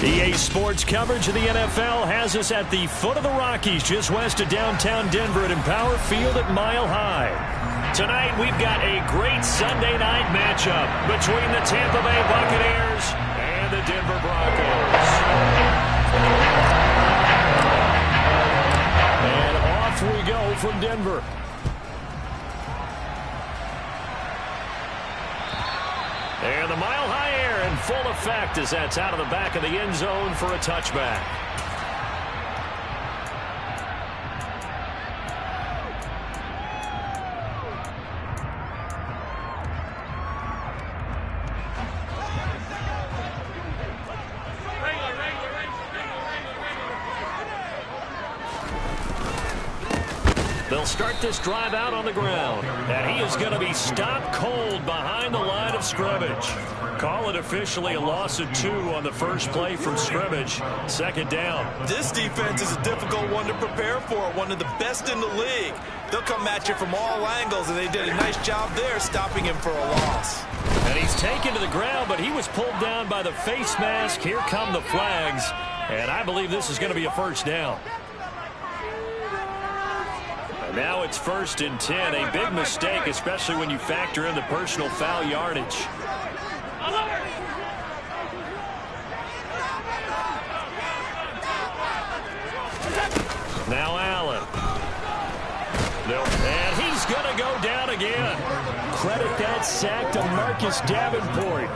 EA Sports coverage of the NFL has us at the foot of the Rockies, just west of downtown Denver at Empower Field at Mile High. Tonight, we've got a great Sunday night matchup between the Tampa Bay Buccaneers and the Denver Broncos. And off we go from Denver. And the Mile High air in full effect as that's out of the back of the end zone for a touchback. They'll start this drive out on the ground. And he is going to be stopped cold behind the line of scrimmage. Call it officially a loss of 2 on the first play from scrimmage. Second down. This defense is a difficult one to prepare for. One of the best in the league. They'll come at you from all angles, and they did a nice job there stopping him for a loss. And he's taken to the ground, but he was pulled down by the face mask. Here come the flags. And I believe this is going to be a first down. Now it's 1st and 10. A big mistake, especially when you factor in the personal foul yardage. Now Allen. And he's going to go down again. Credit that sack to Marcus Davenport.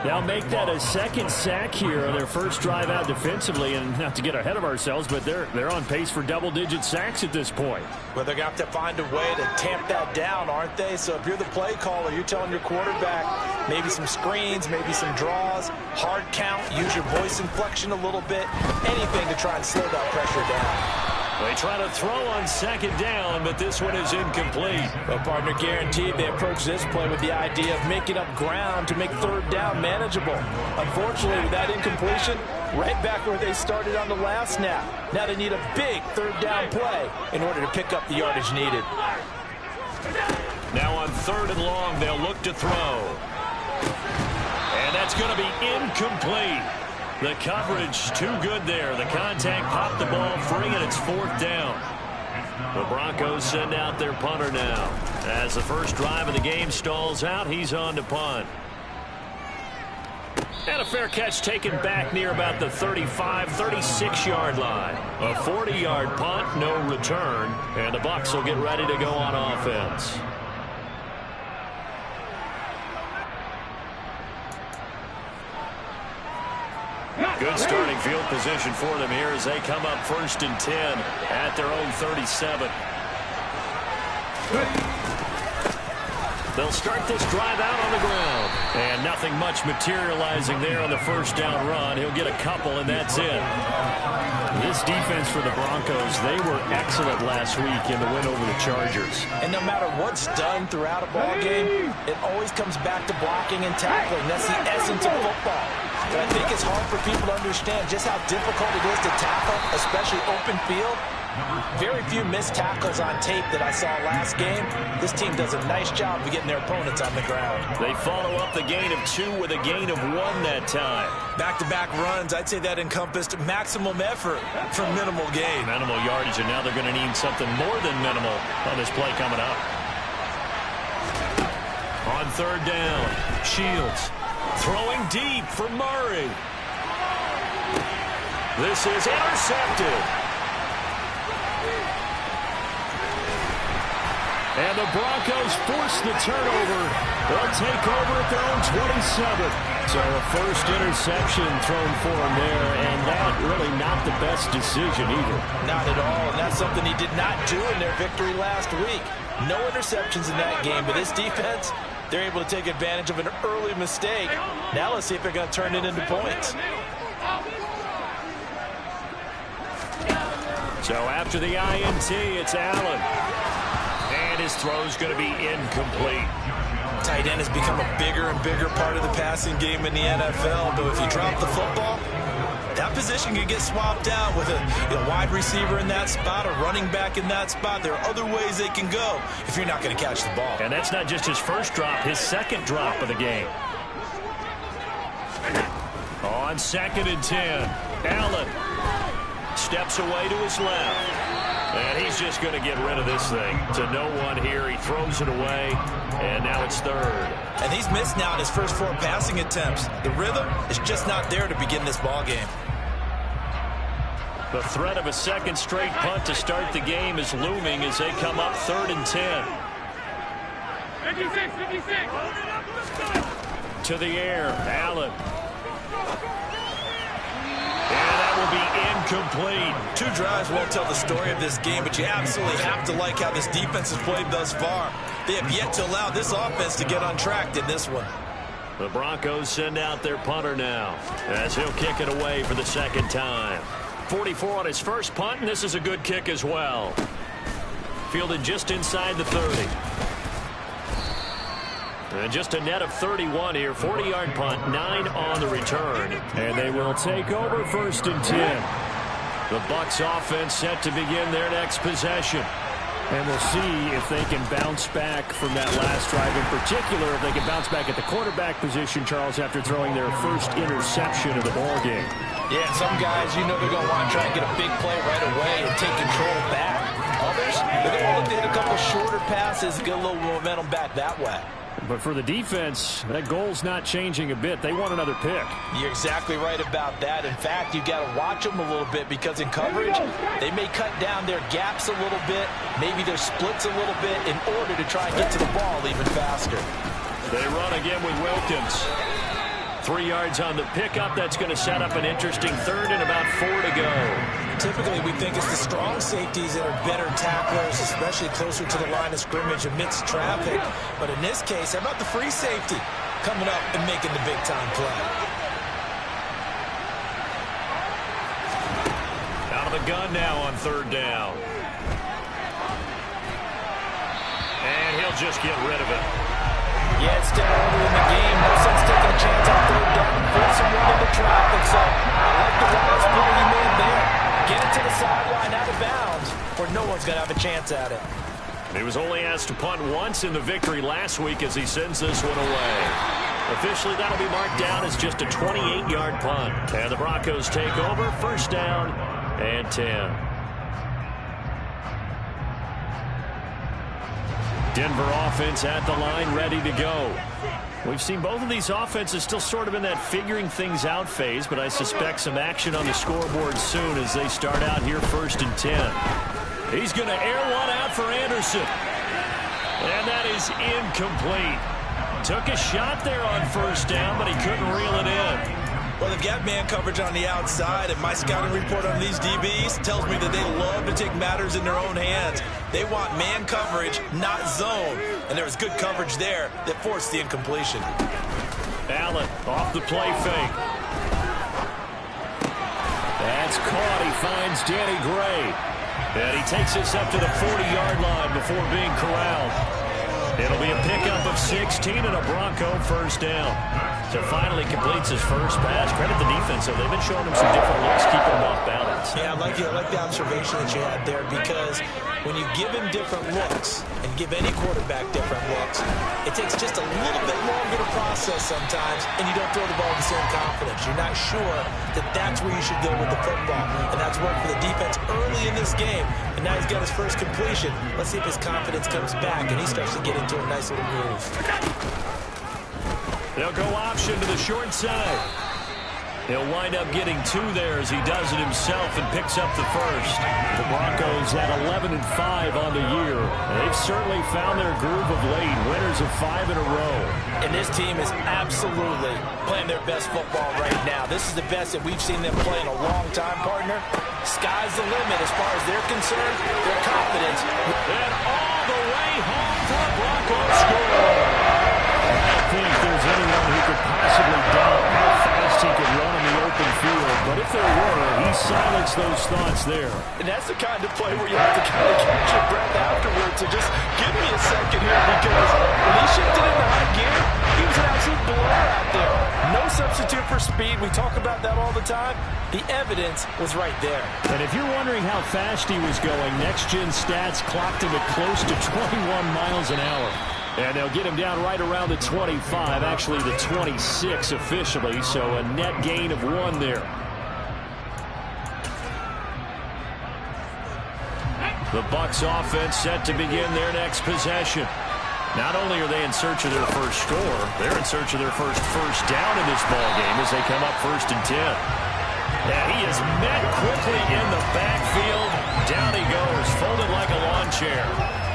Now make that a second sack here on their first drive out defensively. And not to get ahead of ourselves, but they're on pace for double-digit sacks at this point. Well, they're going to have to find a way to tamp that down, aren't they? So if you're the play caller, you're telling your quarterback maybe some screens, maybe some draws, hard count, use your voice inflection a little bit, anything to try and slow that pressure down. They try to throw on second down, but this one is incomplete. Well, partner, guaranteed they approach this play with the idea of making up ground to make third down manageable. Unfortunately, with that incompletion, right back where they started on the last snap. Now they need a big third down play in order to pick up the yardage needed. Now on 3rd and long, they'll look to throw. And that's going to be incomplete. The coverage too good there. The contact popped the ball free, and it's 4th down. The Broncos send out their punter now. As the first drive of the game stalls out, he's on to punt. And a fair catch taken back near about the 35, 36-yard line. A 40-yard punt, no return, and the Bucs will get ready to go on offense. Good starting field position for them here as they come up 1st and 10 at their own 37. They'll start this drive out on the ground. And nothing much materializing there on the first down run. He'll get a couple, and that's it. This defense for the Broncos, they were excellent last week in the win over the Chargers. And no matter what's done throughout a ball game, it always comes back to blocking and tackling. That's the essence of football. But I think it's hard for people to understand just how difficult it is to tackle, especially open field. Very few missed tackles on tape that I saw last game. This team does a nice job of getting their opponents on the ground. They follow up the gain of 2 with a gain of 1 that time. Back-to-back runs, I'd say that encompassed maximum effort for minimal gain. Minimal yardage, and now they're going to need something more than minimal on this play coming up. On 3rd down, Shields throwing deep for Murray. This is intercepted. And the Broncos force the turnover. They'll take over at their own 27. So a first interception thrown for him there, and that really not the best decision either. Not at all, and that's something he did not do in their victory last week. No interceptions in that game, but this defense, they're able to take advantage of an early mistake. Now let's see if they're going to turn it into points. So after the INT, it's Allen. And his throw's going to be incomplete. Tight end has become a bigger and bigger part of the passing game in the NFL, but if you drop the football, that position can get swapped out with a wide receiver in that spot, a running back in that spot. There are other ways they can go if you're not going to catch the ball. And that's not just his first drop, his second drop of the game. On On 2nd and 10, Allen steps away to his left. And he's just going to get rid of this thing. To no one here. He throws it away. And now it's 3rd. And he's missed now in his first 4 passing attempts. The rhythm is just not there to begin this ball game. The threat of a second straight punt to start the game is looming as they come up 3rd and 10. 56. To the air, Allen. And that will be incomplete. 2 drives won't tell the story of this game, but you absolutely have to like how this defense has played thus far. They have yet to allow this offense to get untracked in this one. The Broncos send out their punter now as he'll kick it away for the 2nd time. 44 on his first punt, and this is a good kick as well. Fielded just inside the 30. And just a net of 31 here. 40-yard punt, 9 on the return. And they will take over 1st and 10. The Bucs offense set to begin their next possession. And we'll see if they can bounce back from that last drive. In particular, if they can bounce back at the quarterback position, Charles, after throwing their first interception of the ballgame. Yeah, some guys, you know they're going to want to try and get a big play right away and take control back. Others, they're going to look to hit a couple shorter passes and get a little momentum back that way. But for the defense, that goal's not changing a bit. They want another pick. You're exactly right about that. In fact, you got to watch them a little bit because in coverage, they may cut down their gaps a little bit, maybe their splits a little bit in order to try and get to the ball even faster. They run again with Wilkins. 3 yards on the pickup. That's going to set up an interesting 3rd and about 4 to go. Typically, we think it's the strong safeties that are better tacklers, especially closer to the line of scrimmage amidst traffic. But in this case, how about the free safety coming up and making the big-time play? Out of the gun now on 3rd down. And he'll just get rid of it. Yeah, it's still early in the game. No sense taking a chance on 3rd down. Force him right into traffic. So I like the wise play he made there. Get it to the sideline out of bounds where no one's going to have a chance at it. He was only asked to punt once in the victory last week as he sends this one away. Officially, that'll be marked down as just a 28-yard punt. And the Broncos take over, 1st down and 10. Denver offense at the line, ready to go. We've seen both of these offenses still sort of in that figuring things out phase, but I suspect some action on the scoreboard soon as they start out here 1st and 10. He's going to air one out for Anderson. And that is incomplete. Took a shot there on 1st down, but he couldn't reel it in. Well, they've got man coverage on the outside, and my scouting report on these DBs tells me that they love to take matters in their own hands. They want man coverage, not zone. And there was good coverage there that forced the incompletion. Allen off the play fake. That's caught. He finds Danny Gray. And he takes us up to the 40-yard line before being corralled. It'll be a pickup of 16 and a Bronco 1st down. So finally completes his first pass. Credit the defense, though. They've been showing him some different looks, keeping him off balance. Yeah, I like the observation that you had there, because when you give him different looks and give any quarterback different looks, it takes just a little bit longer to process sometimes, and you don't throw the ball with the same confidence. You're not sure that that's where you should go with the football, and that's worked for the defense early in this game, and now he's got his first completion. Let's see if his confidence comes back, and he starts to get into a nice little groove. They'll go option to the short side. He'll wind up getting 2 there as he does it himself and picks up the first. The Broncos at 11-5 on the year. They've certainly found their groove of late. Winners of 5 in a row. And this team is absolutely playing their best football right now. This is the best that we've seen them play in a long time, partner. Sky's the limit as far as they're concerned. Their confidence. And all the way home for a Broncos score. I don't think there's anyone who could possibly doubt how fast he could run in the open field. But if there were, he silenced those thoughts there. And that's the kind of play where you have to kind of catch your breath afterwards. So just give me a second here, because when he shifted into high gear, he was an absolute blower out there. No substitute for speed. We talk about that all the time. The evidence was right there. And if you're wondering how fast he was going, Next Gen Stats clocked him at close to 21 miles an hour. And they'll get him down right around the 25, actually the 26 officially, so a net gain of 1 there. The Bucs offense set to begin their next possession. Not only are they in search of their first score, they're in search of their first down in this ball game as they come up 1st and 10. And he is met quickly in the backfield. Down he goes, folded like a lawn chair.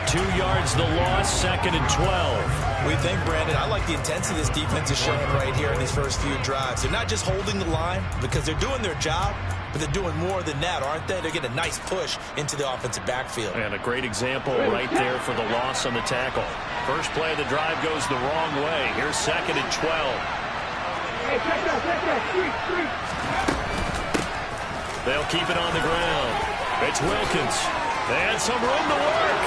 2 yards the loss, 2nd and 12. We think, Brandon, I like the intensity this defense is showing right here in these first few drives. They're not just holding the line because they're doing their job, but they're doing more than that, aren't they? They're getting a nice push into the offensive backfield. And a great example right there for the loss on the tackle. First play of the drive goes the wrong way. Here's 2nd and 12. They'll keep it on the ground. It's Wilkins. And some room to work.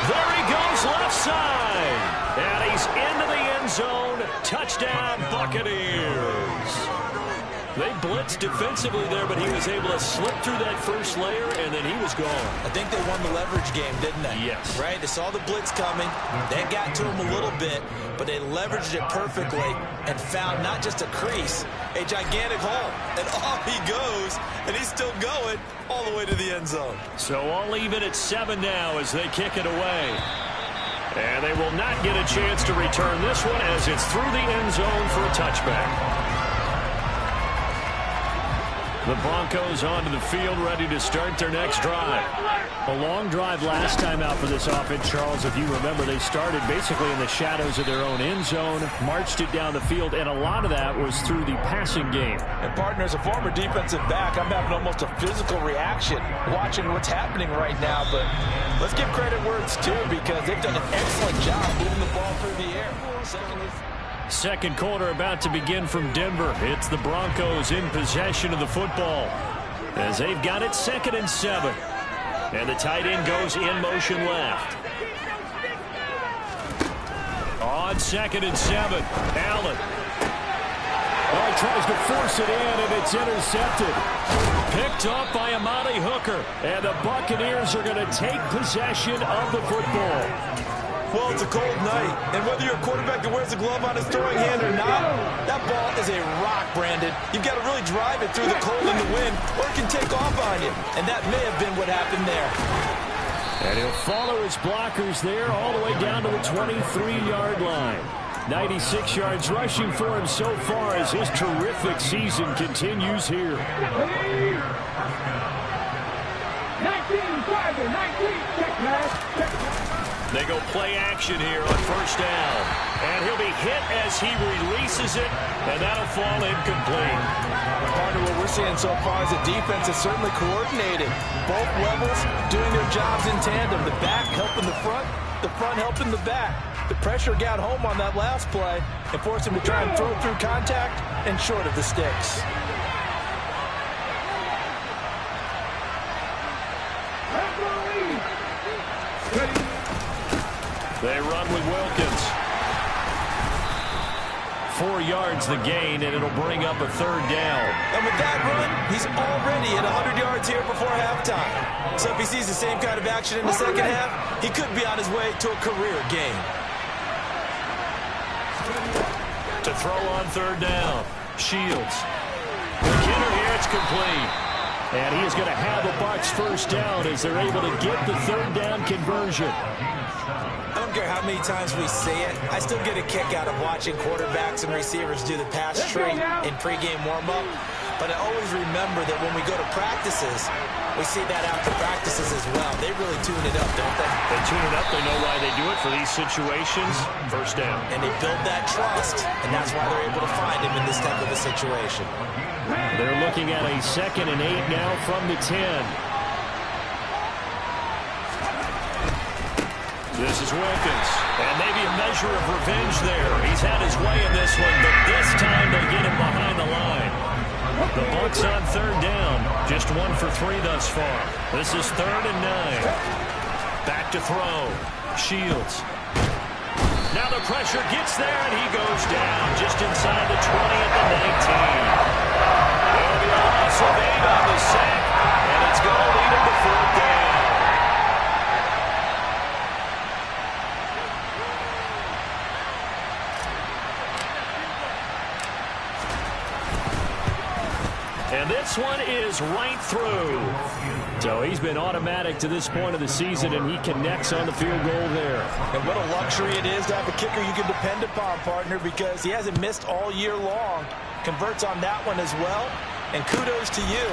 There he goes, left side. And he's into the end zone. Touchdown, Buccaneers. They blitzed defensively there, but he was able to slip through that first layer, and then he was gone. I think they won the leverage game, didn't they? Yes. Right? They saw the blitz coming. They got to him a little bit, but they leveraged it perfectly and found not just a crease, a gigantic hole. And off he goes, and he's still going all the way to the end zone. So all even at 7 now as they kick it away. And they will not get a chance to return this one as it's through the end zone for a touchback. The Broncos onto the field, ready to start their next drive. A long drive last time out for this offense, Charles. If you remember, they started basically in the shadows of their own end zone, marched it down the field, and a lot of that was through the passing game. And, partner, as a former defensive back, I'm having almost a physical reaction watching what's happening right now. But let's give credit where it's due because they've done an excellent job moving the ball through the air. Second quarter about to begin from Denver. It's the Broncos in possession of the football as they've got it 2nd and 7. And the tight end goes in motion left. On 2nd and 7, Allen. Oh, he tries to force it in, and it's intercepted. Picked up by Amani Hooker. And the Buccaneers are going to take possession of the football. Well, it's a cold night, and whether you're a quarterback that wears a glove on his throwing hand or not, that ball is a rock, Brandon. You've got to really drive it through the cold and the wind, or it can take off on you, and that may have been what happened there. And he'll follow his blockers there all the way down to the 23-yard line. 96 yards rushing for him so far as his terrific season continues here. 19, 19, check, man. They go play action here on first down. And he'll be hit as he releases it, and that'll fall incomplete. Partner, what we're seeing so far is the defense is certainly coordinated. Both levels doing their jobs in tandem. The back helping the front helping the back. The pressure got home on that last play and forced him to try and throw it through contact and short of the sticks. They run with Wilkins. 4 yards the gain, and it'll bring up a 3rd down. And with that run, he's already at 100 yards here before halftime. So if he sees the same kind of action in the second half, he could be on his way to a career game. To throw on 3rd down, Shields. McKinnon here, it's complete. And he is going to have the Bucs first down as they're able to get the 3rd down conversion. I don't care how many times we say it, I still get a kick out of watching quarterbacks and receivers do the pass tree in pregame warm-up. But I always remember that when we go to practices, we see that after practices as well. They really tune it up, don't they? They tune it up. They know why they do it for these situations. First down. And they build that trust, and that's why they're able to find him in this type of a situation. They're looking at a 2nd and 8 now from the 10. This is Wilkins, and maybe a measure of revenge there. He's had his way in this one, but this time they get him behind the line. The Bucs on 3rd down, just 1 for 3 thus far. This is 3rd and 9. Back to throw, Shields. Now the pressure gets there, and he goes down just inside the 20 at the 19. There'll be a loss of 8 on the sack, and it's going to lead him to 4th down. And this one is right through. So he's been automatic to this point of the season, and he connects on the field goal there. And what a luxury it is to have a kicker you can depend upon, partner, because he hasn't missed all year long. Converts on that one as well. And kudos to you.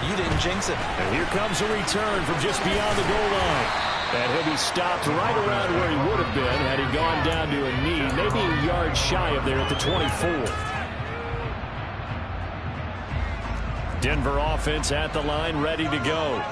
You didn't jinx it. And here comes a return from just beyond the goal line. And he'll be stopped right around where he would have been had he gone down to a knee, maybe a yard shy of there at the 24. Denver offense at the line, ready to go.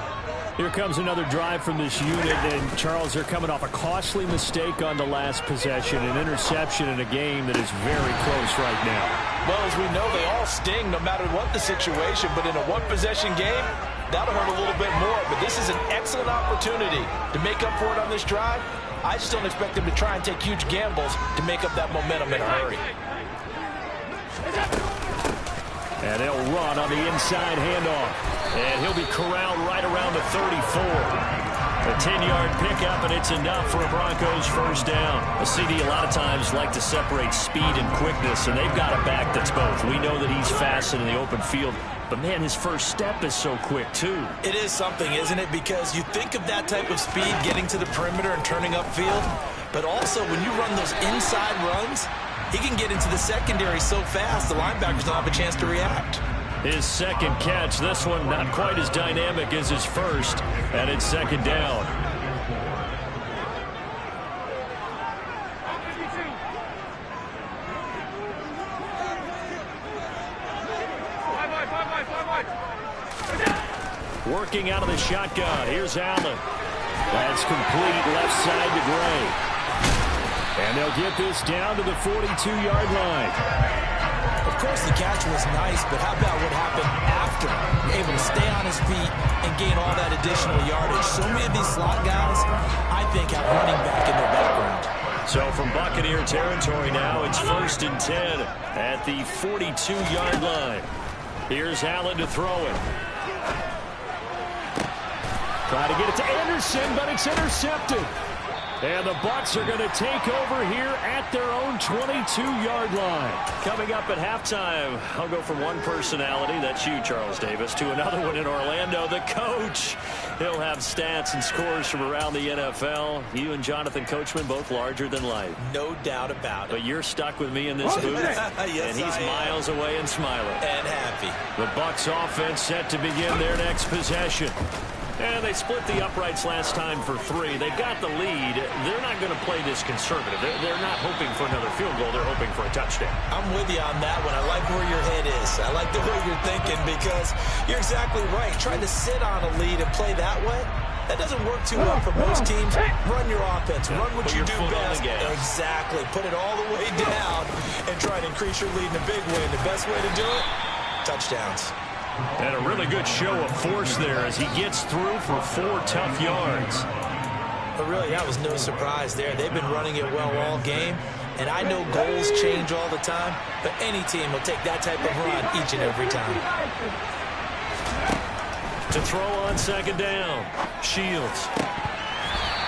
Here comes another drive from this unit, and Charles, they're coming off a costly mistake on the last possession, an interception in a game that is very close right now. Well, as we know, they all sting no matter what the situation, but in a one-possession game, that'll hurt a little bit more. But this is an excellent opportunity to make up for it on this drive. I just don't expect them to try and take huge gambles to make up that momentum in a hurry. And they'll run on the inside handoff. And he'll be corralled right around the 34. A 10-yard pickup, and it's enough for a Broncos first down. A CD a lot of times like to separate speed and quickness, and they've got a back that's both. We know that he's fast in the open field, but, man, his first step is so quick, too. It is something, isn't it? Because you think of that type of speed getting to the perimeter and turning upfield, but also when you run those inside runs, he can get into the secondary so fast the linebackers don't have a chance to react. His second catch, this one not quite as dynamic as his first, and it's second down. Working out of the shotgun, here's Allen. That's complete left side to Gray. And they'll get this down to the 42-yard line. Of course, the catch was nice, but how about what happened after? Able to stay on his feet and gain all that additional yardage. So many of these slot guys, I think, have running back in their background. So from Buccaneer territory now, it's 1st and 10 at the 42-yard line. Here's Allen to throw it. Try to get it to Anderson, but it's intercepted. And the Bucs are going to take over here at their own 22-yard line. Coming up at halftime, I'll go from one personality, that's you, Charles Davis, to another one in Orlando, the coach. He'll have stats and scores from around the NFL. You and Jonathan Coachman both larger than life. No doubt about it. But you're stuck with me in this booth, yes, and he's miles away and smiling. And happy. The Bucs offense set to begin their next possession. And they split the uprights last time for 3. They've got the lead. They're not going to play this conservative. They're not hoping for another field goal. They're hoping for a touchdown. I'm with you on that one. I like where your head is. I like the way you're thinking because you're exactly right. Trying to sit on a lead and play that way, that doesn't work too well for most teams. Run your offense. Run what you do best. Exactly. Put it all the way down and try to increase your lead in a big way. And the best way to do it, touchdowns. And a really good show of force there as he gets through for 4 tough yards. But really, that was no surprise there. They've been running it well all game. And I know goals change all the time, but any team will take that type of run each and every time. To throw on second down, Shields.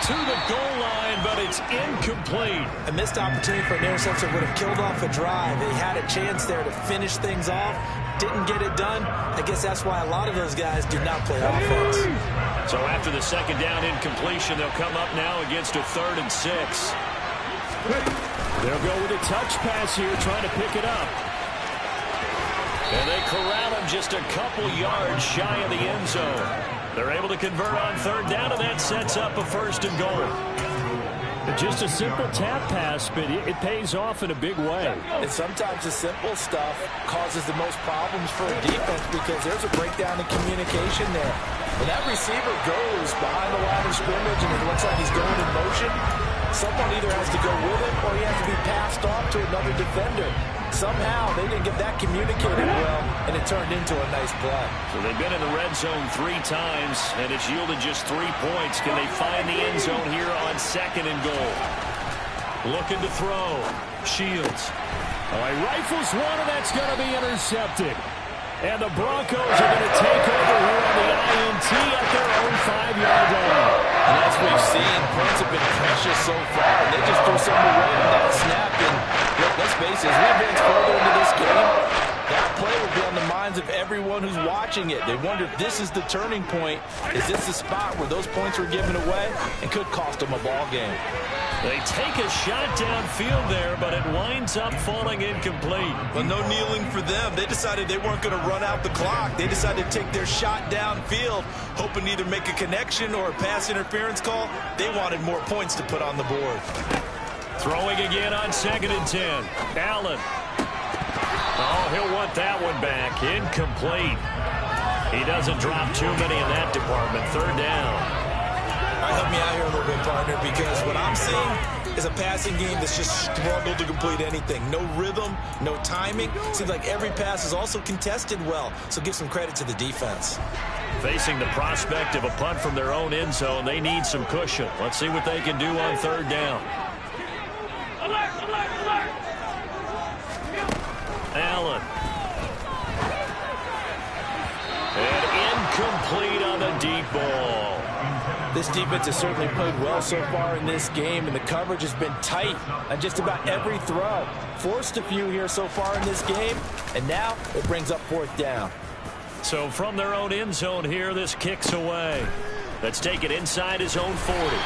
To the goal line, but it's incomplete. A missed opportunity for an interception would have killed off a drive. They had a chance there to finish things off. Didn't get it done. I guess that's why a lot of those guys do not play offense. So after the second down incompletion, they'll come up now against a 3rd and 6. They'll go with a touch pass here, trying to pick it up. And they corral him just a couple yards shy of the end zone. They're able to convert on 3rd down, and that sets up a 1st and goal. Just a simple tap pass, but it pays off in a big way. And sometimes the simple stuff causes the most problems for a defense because there's a breakdown in communication there. When that receiver goes behind the line of scrimmage and it looks like he's going in motion, someone either has to go with him or he has to be passed off to another defender. Somehow they didn't get that communicated well, and it turned into a nice play. So they've been in the red zone 3 times, and it's yielded just 3 points. Can they find the end zone here on 2nd and goal? Looking to throw. Shields. Oh, he rifles one, and that's going to be intercepted. And the Broncos are going to take over here on the INT at their own 5-yard line. And as we've seen, points have been precious so far. They just threw something away on that snap. And look, let's face it, as we advance further into this game, that play will be on the minds of every everyone who's watching it. They wonder if this is the turning point. Is this the spot where those points were given away and could cost them a ball game? They take a shot downfield there, but it winds up falling incomplete. Well, no kneeling for them. They decided they weren't going to run out the clock. They decided to take their shot downfield, hoping to either make a connection or a pass interference call. They wanted more points to put on the board. Throwing again on 2nd and 10. Allen. Oh, he'll want that one back. Incomplete. He doesn't drop too many in that department. 3rd down. All right, help me out here a little bit, partner, because what I'm seeing is a passing game that's just struggled to complete anything. No rhythm, no timing. Seems like every pass is also contested well, so give some credit to the defense. Facing the prospect of a punt from their own end zone, they need some cushion. Let's see what they can do on 3rd down. Alert, alert, alert! Allen. And incomplete on the deep ball. This defense has certainly played well so far in this game, and the coverage has been tight on just about every throw. Forced a few here so far in this game, and now it brings up 4th down. So from their own end zone here, this kicks away. Let's take it inside his own 40.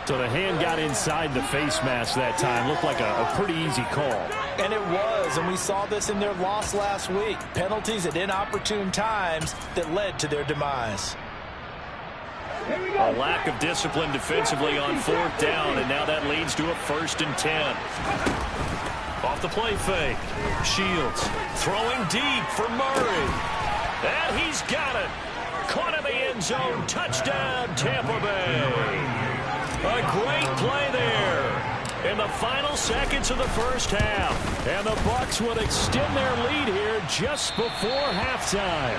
So the hand got inside the face mask that time. Looked like a pretty easy call. And it was, and we saw this in their loss last week. Penalties at inopportune times that led to their demise. A lack of discipline defensively on 4th down, and now that leads to a 1st and 10. Off the play fake. Shields throwing deep for Murray. And he's got it. Caught in the end zone. Touchdown, Tampa Bay. A great play there in the final seconds of the first half. And the Bucs will extend their lead here just before halftime.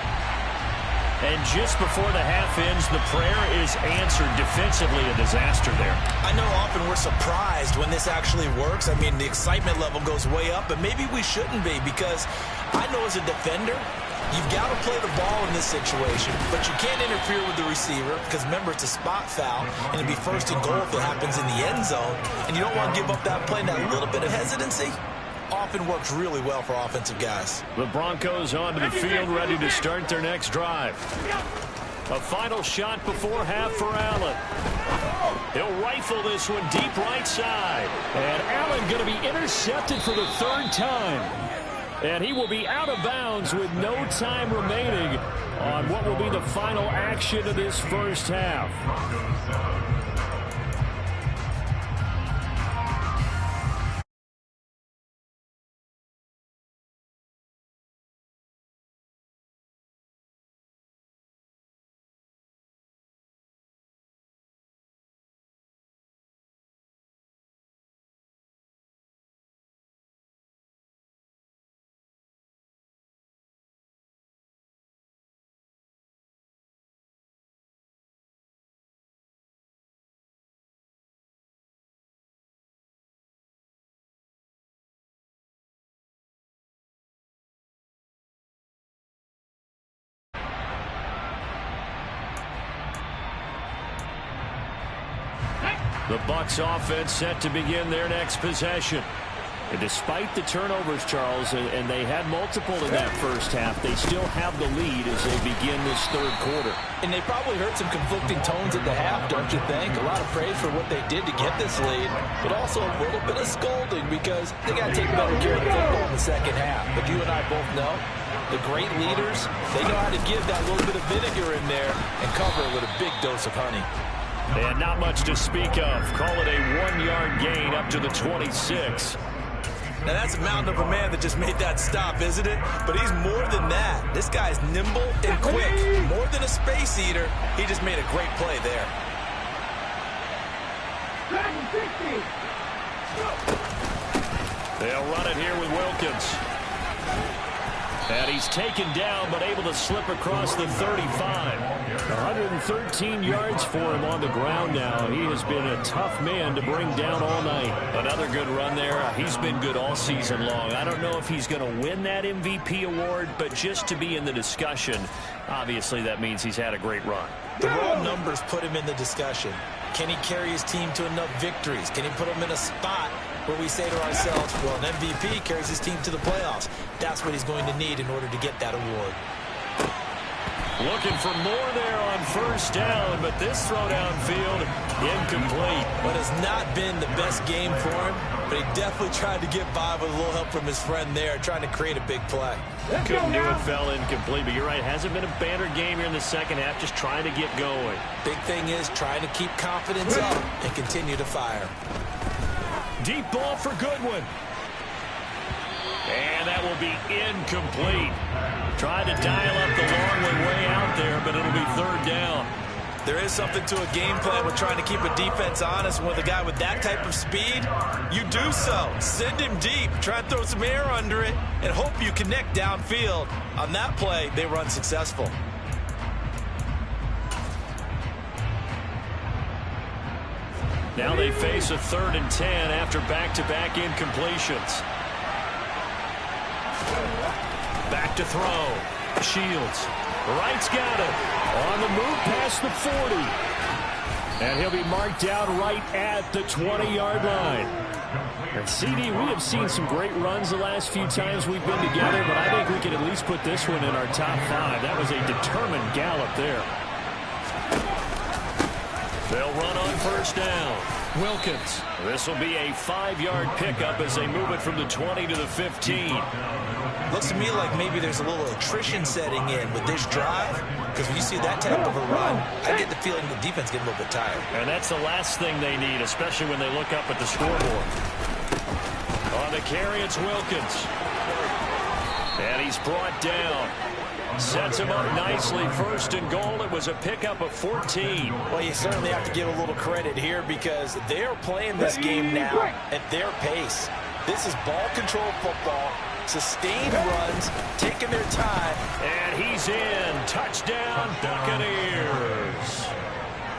And just before the half ends, the prayer is answered. Defensively, a disaster there. I know often we're surprised when this actually works. I mean, the excitement level goes way up, but maybe we shouldn't be, because I know as a defender, you've got to play the ball in this situation, but you can't interfere with the receiver because, remember, it's a spot foul, and it'd be 1st and goal if it happens in the end zone, and you don't want to give up that play. And that little bit of hesitancy often works really well for offensive guys. The Broncos onto the field, ready to start their next drive. A final shot before half for Allen. He'll rifle this one deep right side. And Allen going to be intercepted for the 3rd time. And he will be out of bounds with no time remaining on what will be the final action of this first half. The Bucs offense set to begin their next possession. And despite the turnovers, Charles, and they had multiple in that first half, they still have the lead as they begin this 3rd quarter. And they probably heard some conflicting tones at the half, don't you think? A lot of praise for what they did to get this lead, but also a little bit of scolding because they got to take better care of the football in the 2nd half. But you and I both know the great leaders, they know how to give that little bit of vinegar in there and cover it with a big dose of honey. And not much to speak of. Call it a 1-yard gain up to the 26. Now, that's a mountain of a man that just made that stop, isn't it? But he's more than that. This guy's nimble and quick. More than a space eater. He just made a great play there. They'll run it here with Wilkins. And he's taken down, but able to slip across the 35. 113 yards for him on the ground now. He has been a tough man to bring down all night. Another good run there. He's been good all season long. I don't know if he's going to win that MVP award, but just to be in the discussion, obviously that means he's had a great run. The raw numbers put him in the discussion. Can he carry his team to enough victories? Can he put them in a spot where we say to ourselves, well, an MVP carries his team to the playoffs. That's what he's going to need in order to get that award. Looking for more there on first down, but this throw downfield, incomplete. But it's not been the best game for him, but he definitely tried to get by with a little help from his friend there, trying to create a big play. Couldn't do it, fell incomplete, but you're right, hasn't been a banner game here in the second half, just trying to get going. Big thing is trying to keep confidence up and continue to fire. Deep ball for Goodwin. And that will be incomplete. Tried to dial up the long way out there, but it'll be third down. There is something to a game plan with trying to keep a defense honest. With a guy with that type of speed, you do so. Send him deep, try and throw some air under it, and hope you connect downfield. On that play, they were unsuccessful. Now they face a 3rd and 10 after back-to-back incompletions. Back to throw. Shields. Wright's got it. On the move past the 40. And he'll be marked down right at the 20-yard line. And CD, we have seen some great runs the last few times we've been together, but I think we can at least put this one in our top 5. That was a determined gallop there. They'll run on first down. Wilkins. This will be a 5-yard pickup as they move it from the 20 to the 15. Looks to me like maybe there's a little attrition setting in with this drive, because when you see that type of a run, I get the feeling the defense getting a little bit tired. And that's the last thing they need, especially when they look up at the scoreboard. On the carry, it's Wilkins. And he's brought down. Sets him up nicely. 1st and goal. It was a pickup of 14. Well, you certainly have to give a little credit here because they're playing this game now at their pace. This is ball control football, sustained runs, taking their time. And he's in. Touchdown, Buccaneers.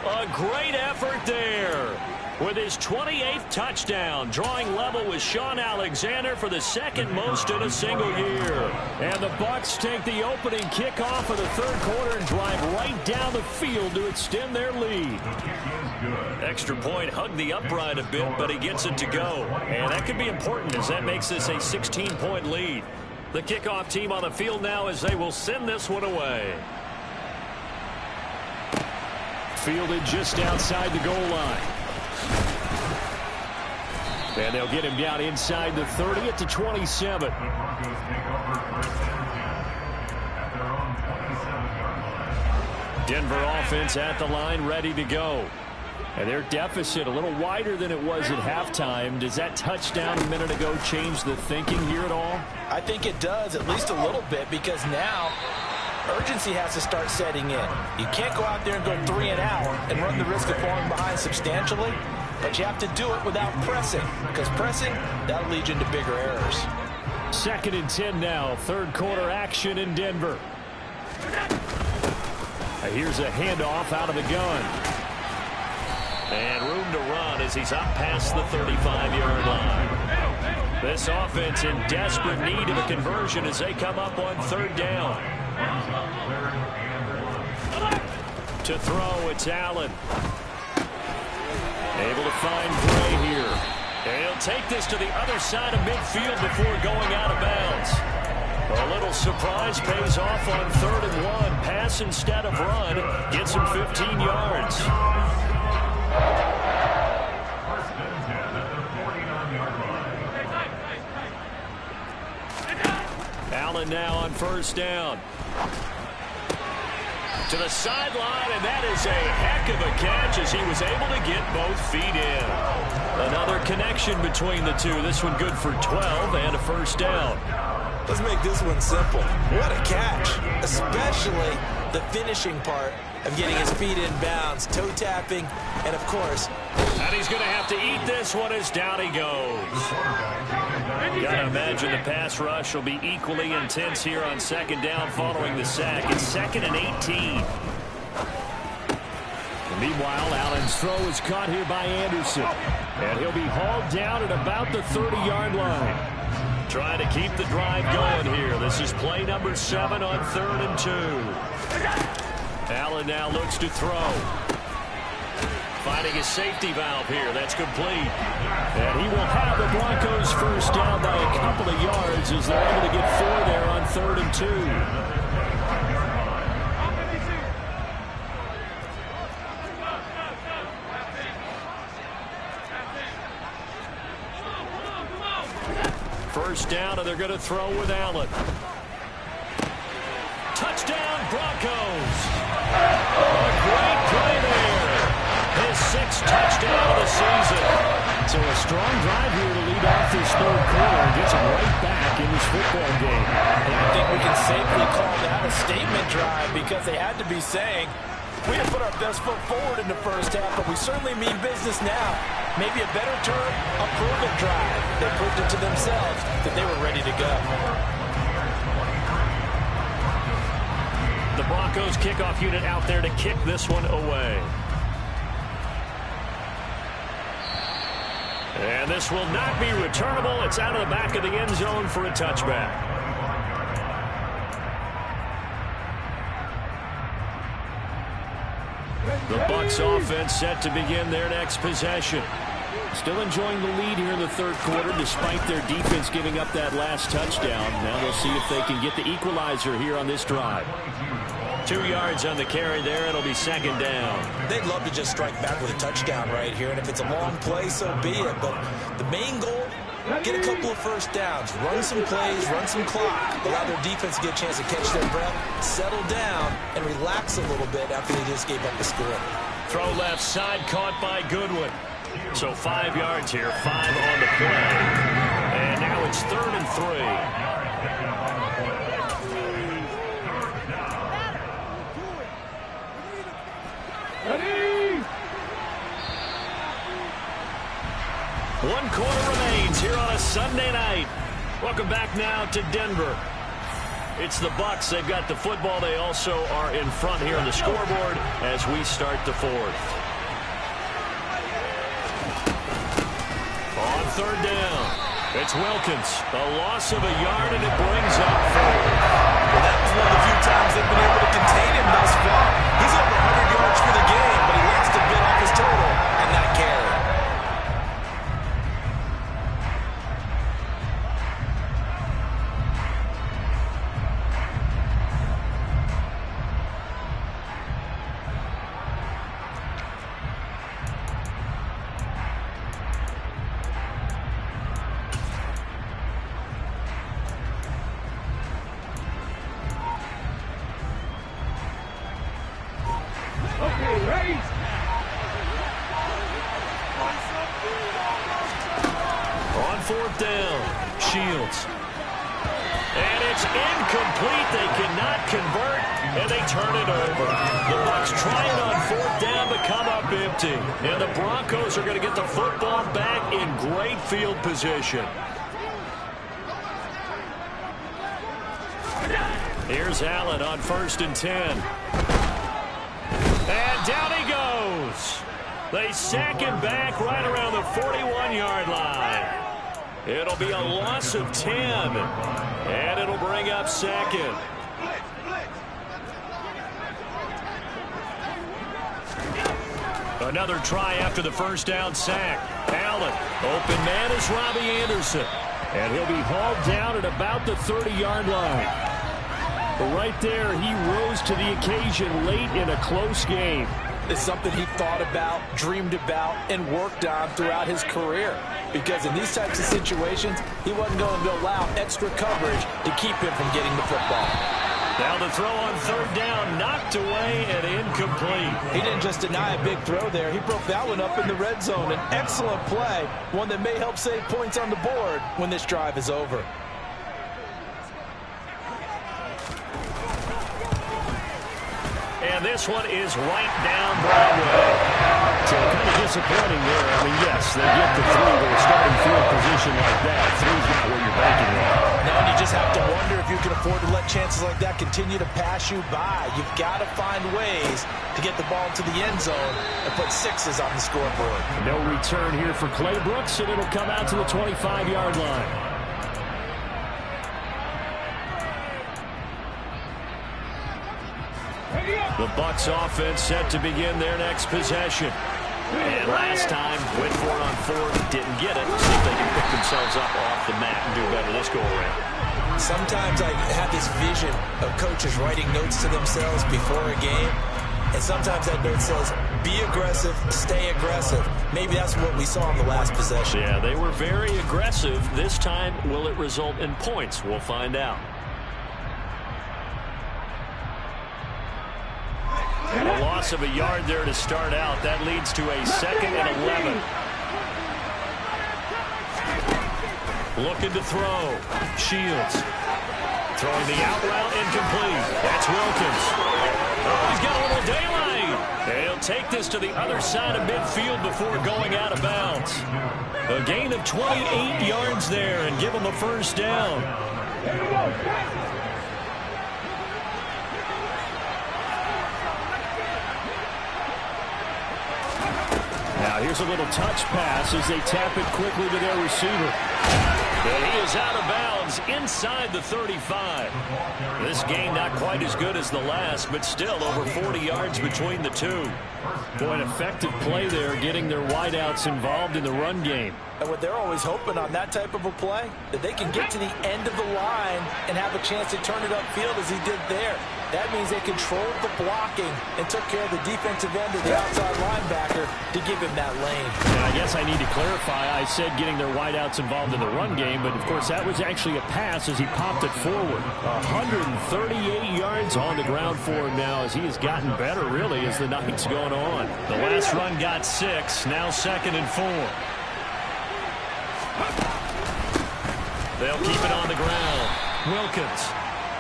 A great effort there. With his 28th touchdown, drawing level with Sean Alexander for the 2nd most in a single year. And the Bucs take the opening kickoff of the 3rd quarter and drive right down the field to extend their lead. Extra point hugged the upright a bit, but he gets it to go. And that could be important as that makes this a 16-point lead. The kickoff team on the field now as they will send this one away. Fielded just outside the goal line. And they'll get him down inside the 30 at the 27. Denver offense at the line, ready to go. And their deficit a little wider than it was at halftime. Does that touchdown a minute ago change the thinking here at all? I think it does, at least a little bit, because now urgency has to start setting in. You can't go out there and go 3 and out and run the risk of falling behind substantially. But you have to do it without pressing, because pressing, that'll lead you into bigger errors. 2nd and 10 now. 3rd quarter action in Denver. Here's a handoff out of the gun. And room to run as he's up past the 35-yard line. This offense in desperate need of a conversion as they come up on 3rd down. To throw, it's Allen. Able to find Gray here. And he'll take this to the other side of midfield before going out of bounds. A little surprise pays off on 3rd and 1. Pass instead of run. Gets him 15 yards. Allen now on 1st down. To the sideline, and that is a heck of a catch as he was able to get both feet in. Another connection between the two. This one good for 12 and a 1st down. Let's make this one simple. What a catch, especially the finishing part of getting his feet in bounds, toe tapping, and of course. And he's going to have to eat this one as down he goes. Got to imagine the pass rush will be equally intense here on 2nd down following the sack. It's 2nd and 18. Meanwhile, Allen's throw is caught here by Anderson. And he'll be hauled down at about the 30-yard line. Trying to keep the drive going here. This is play number 7 on 3rd and 2. Allen now looks to throw. finding his safety valve here. That's complete. And he will have the Broncos first down by a couple of yards as they're able to get 4 there on 3rd and 2. First down, and they're going to throw with Allen. Touchdown, Broncos. A great play there. His 6th touchdown of the season. So a strong drive here to lead off this 3rd quarter and gets him right back in this football game. And I think we can safely call that a statement drive because they had to be saying, we have put our best foot forward in the first half, but we certainly mean business now. Maybe a better term, a proven drive. They proved it to themselves that they were ready to go. The Broncos kickoff unit out there to kick this one away. And this will not be returnable. It's out of the back of the end zone for a touchback. The Bucs offense set to begin their next possession. Still enjoying the lead here in the 3rd quarter despite their defense giving up that last touchdown. Now they'll see if they can get the equalizer here on this drive. 2 yards on the carry there. It'll be 2nd down. They'd love to just strike back with a touchdown right here, and if it's a long play, so be it. But the main goal, get a couple of first downs, run some plays, run some clock, allow their defense to get a chance to catch their breath, settle down, and relax a little bit after they just gave up the score. Throw left side, caught by Goodwin. So 5 yards here, 5 on the play. And now it's 3rd and 3. Ready? 1 quarter remains here on a Sunday night. Welcome back now to Denver. It's the Bucs. They've got the football. They also are in front here on the scoreboard as we start the 4th. On 3rd down, it's Wilkins. A loss of a yard, and it brings up 4th. Well, that was one of the few times they've been able to contain him thus far. He's over 100 yards for the game, but he lost a bit off his total and that carry. On 4th down, Shields. And it's incomplete. They cannot convert, and they turn it over. The Bucs trying on 4th down but come up empty. And the Broncos are going to get the football back in great field position. Here's Allen on 1st and 10. And down he goes. They sack him back right around the 41-yard line. It'll be a loss of 10, and it'll bring up 2nd. Another try after the first down sack. Allen, open man is Robbie Anderson, and he'll be hauled down at about the 30-yard line. But right there, he rose to the occasion late in a close game. It's something he thought about, dreamed about, and worked on throughout his career. Because in these types of situations, he wasn't going to allow extra coverage to keep him from getting the football. Now the throw on 3rd down, knocked away and incomplete. He didn't just deny a big throw there. He broke that one up in the red zone. An excellent play, one that may help save points on the board when this drive is over. And this one is right down Broadway. So kind of disappointing there. I mean, yes, they get the 3 with a starting field position like that. 3's not where you're banking on. No, and you just have to wonder if you can afford to let chances like that continue to pass you by. You've got to find ways to get the ball to the end zone and put 6s on the scoreboard. No return here for Clay Brooks, and it'll come out to the 25-yard line. The Bucs offense set to begin their next possession. And last time, went for it on fourth, didn't get it. See if they can pick themselves up off the mat and do better this go-around. Sometimes I have this vision of coaches writing notes to themselves before a game, and sometimes that note says, be aggressive, stay aggressive. Maybe that's what we saw in the last possession. Yeah, they were very aggressive. This time, will it result in points? We'll find out. A loss of a yard there to start out. That leads to a 2nd and 11. Looking to throw. Shields. Throwing the out route, incomplete. That's Wilkins. Oh, he's got a little daylight. He'll take this to the other side of midfield before going out of bounds. A gain of 28 yards there and give him a first down. Now here's a little touch pass as they tap it quickly to their receiver. And he is out of bounds inside the 35. This game not quite as good as the last, but still over 40 yards between the two. Boy, an effective play there, getting their wideouts involved in the run game. And what they're always hoping on that type of a play, that they can get to the end of the line and have a chance to turn it upfield as he did there. That means they controlled the blocking and took care of the defensive end of the outside linebacker to give him that lane. And I guess I need to clarify, I said getting their wideouts involved in the run game, but of course that was actually a pass as he popped it forward. 138 yards on the ground for him now as he has gotten better really as the night's going on. The last run got 6, now 2nd and 4. They'll keep it on the ground. Wilkins.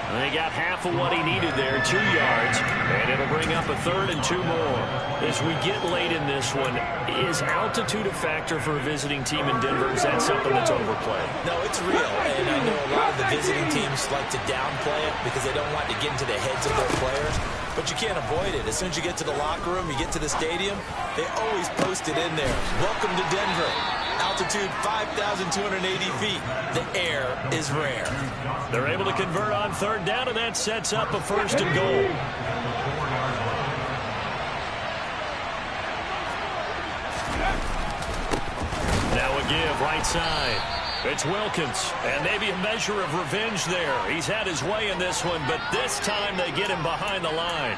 They got half of what he needed there, 2 yards, and it'll bring up a 3rd and 2 more. As we get late in this one, is altitude a factor for a visiting team in Denver? Is that something that's overplayed? No, it's real, and I know a lot of the visiting teams like to downplay it because they don't want to get into the heads of their players, but you can't avoid it. As soon as you get to the locker room, you get to the stadium, they always post it in there. Welcome to Denver. Altitude 5,280 feet. The air is rare. They're able to convert on 3rd down, and that sets up a 1st and goal. Now a give right side. It's Wilkins, and maybe a measure of revenge there. He's had his way in this one, but this time they get him behind the line.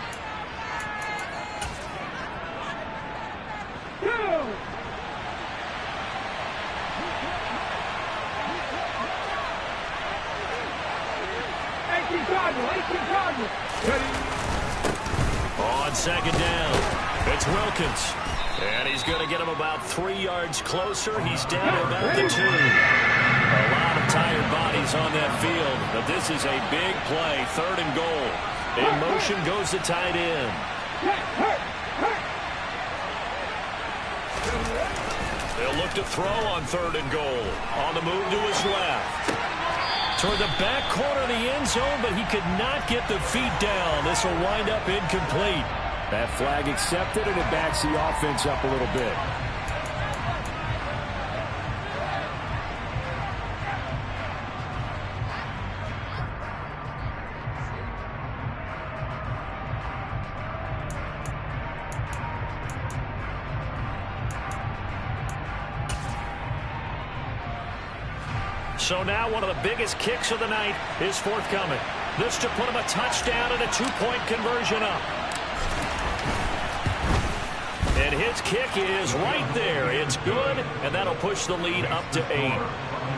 On 2nd down, it's Wilkins. And he's going to get him about 3 yards closer. He's down to about the 2. A lot of tired bodies on that field, but this is a big play, 3rd and goal. In motion goes the tight end. They'll look to throw on 3rd and goal. On the move to his left. Toward the back corner of the end zone, but he could not get the feet down. This will wind up incomplete. That flag accepted, and it backs the offense up a little bit. So now one of the biggest kicks of the night is forthcoming. This to put him a touchdown and a 2-point conversion up. And his kick is right there. It's good, and that'll push the lead up to 8.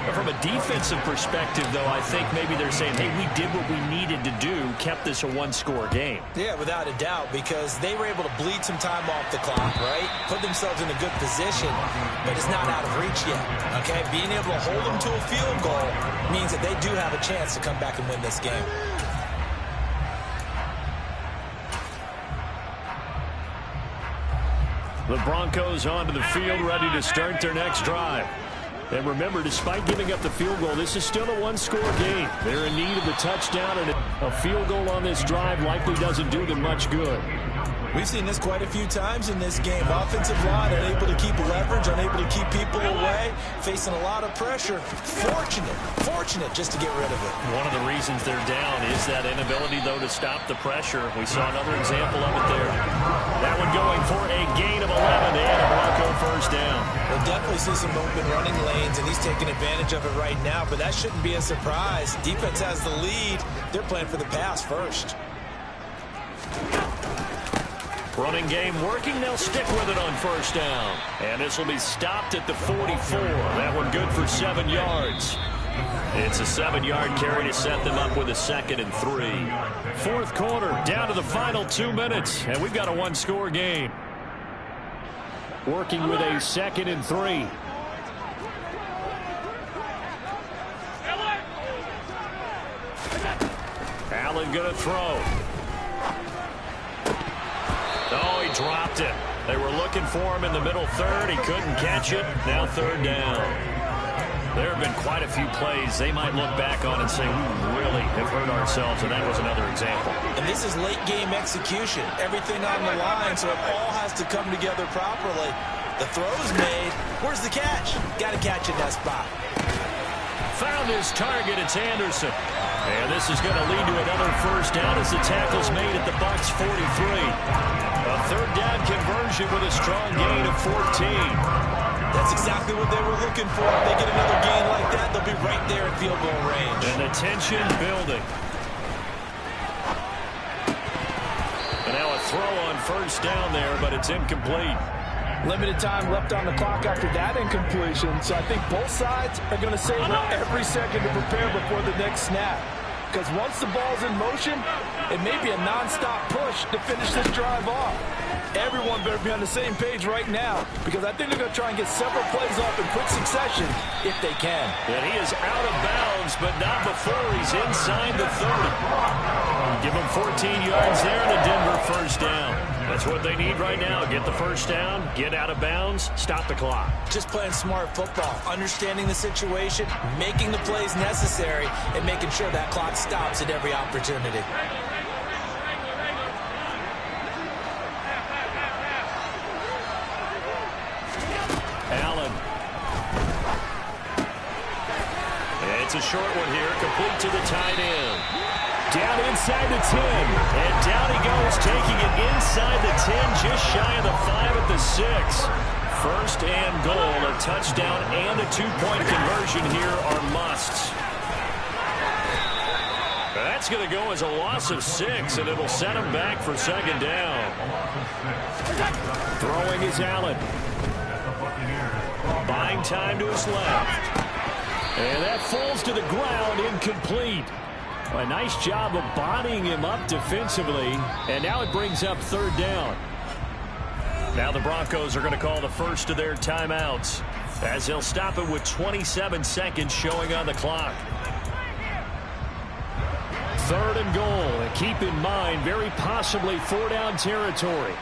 But from a defensive perspective, though, I think maybe they're saying, hey, we did what we needed to do, kept this a 1-score game. Yeah, without a doubt, because they were able to bleed some time off the clock, right? Put themselves in a good position, but it's not out of reach yet, okay? Being able to hold them to a field goal means that they do have a chance to come back and win this game. The Broncos onto the field, ready to start their next drive. And remember, despite giving up the field goal, this is still a 1-score game. They're in need of the touchdown, and a field goal on this drive likely doesn't do them much good. We've seen this quite a few times in this game. Offensive line unable to keep leverage, unable to keep people away, facing a lot of pressure. Fortunate just to get rid of it. One of the reasons they're down is that inability, though, to stop the pressure. We saw another example of it there. That one going for a gain of 11 and a Bronco first down. We'll definitely see some open running lanes, and he's taking advantage of it right now, but that shouldn't be a surprise. Defense has the lead. They're playing for the pass first. Running game working. They'll stick with it on first down. And this will be stopped at the 44. That one good for 7 yards. It's a 7-yard carry to set them up with a 2nd and 3. Fourth quarter, down to the final 2 minutes, and we've got a one-score game. Working with a 2nd and 3. Allen going to throw. Oh, he dropped it. They were looking for him in the middle third. He couldn't catch it. Now 3rd down. There have been quite a few plays they might look back on and say, we really have hurt ourselves, and that was another example. And this is late-game execution. Everything on the line, so it all has to come together properly. The throw's made. Where's the catch? Got to catch in that spot. Found his target. It's Anderson. And this is going to lead to another first down as the tackle's made at the Bucs 43. A 3rd down conversion with a strong gain of 14. That's exactly what they were looking for. If they get another gain like that, they'll be right there in field goal range. And the tension building. And now a throw on first down there, but it's incomplete. Limited time left on the clock after that incompletion, so I think both sides are going to savor every second to prepare before the next snap. Because once the ball's in motion, it may be a nonstop push to finish this drive off. Everyone better be on the same page right now, because I think they're going to try and get several plays off in quick succession if they can. And he is out of bounds, but not before he's inside the 30. Give him 14 yards there and a Denver first down. That's what they need right now. Get the first down, get out of bounds, stop the clock. Just playing smart football, understanding the situation, making the plays necessary, and making sure that clock stops at every opportunity. Allen. It's a short one here, complete to the tight end. Down inside the 10, and down he goes, taking it inside the 10, just shy of the 5 at the 6. First and goal, a touchdown and a 2-point conversion here are musts. That's going to go as a loss of 6, and it'll set him back for 2nd down. Throwing is Allen. Buying time to his left. And that falls to the ground, incomplete. A nice job of bodying him up defensively, and now it brings up 3rd down. Now the Broncos are going to call the first of their timeouts, as they'll stop it with 27 seconds showing on the clock. 3rd and goal, and keep in mind, very possibly 4-down territory.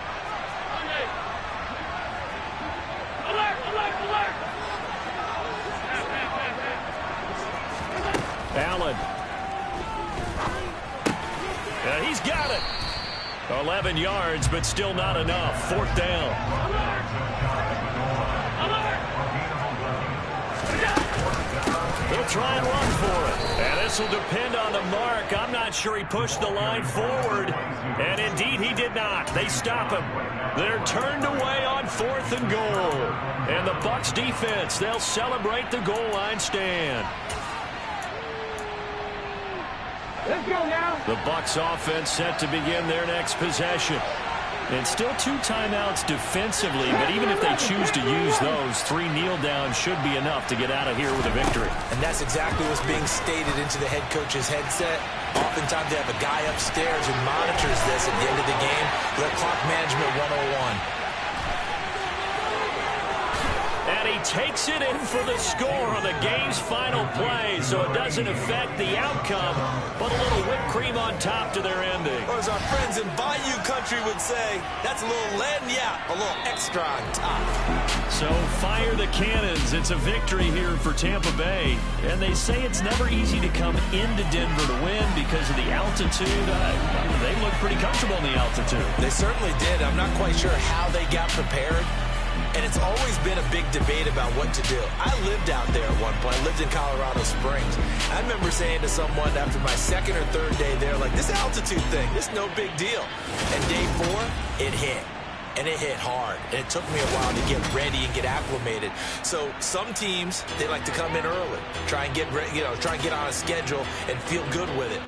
Allen. He's got it. 11 yards, but still not enough. 4th down. They'll try and run for it. And this will depend on the mark. I'm not sure he pushed the line forward. And indeed, he did not. They stop him. They're turned away on 4th and goal. And the Bucs defense, they'll celebrate the goal line stand. Let's go now. The Bucs offense set to begin their next possession. And still 2 timeouts defensively, but even if they choose to use those, 3 kneel downs should be enough to get out of here with a victory. And that's exactly what's being stated into the head coach's headset. Oftentimes they have a guy upstairs who monitors this at the end of the game. Their clock management 101. And And he takes it in for the score on the game's final play, so it doesn't affect the outcome, but a little whipped cream on top to their ending. Or as our friends in Bayou Country would say, that's a little lagniappe, a little extra on top. So fire the cannons. It's a victory here for Tampa Bay. And they say it's never easy to come into Denver to win because of the altitude. They look pretty comfortable in the altitude. They certainly did. I'm not quite sure how they got prepared. And it's always been a big debate about what to do. I lived out there at one point. I lived in Colorado Springs. I remember saying to someone after my second or third day there, like, this altitude thing, this is no big deal. And day 4, it hit. And it hit hard. And it took me a while to get ready and get acclimated. So some teams, they like to come in early, try and get on a schedule and feel good with it.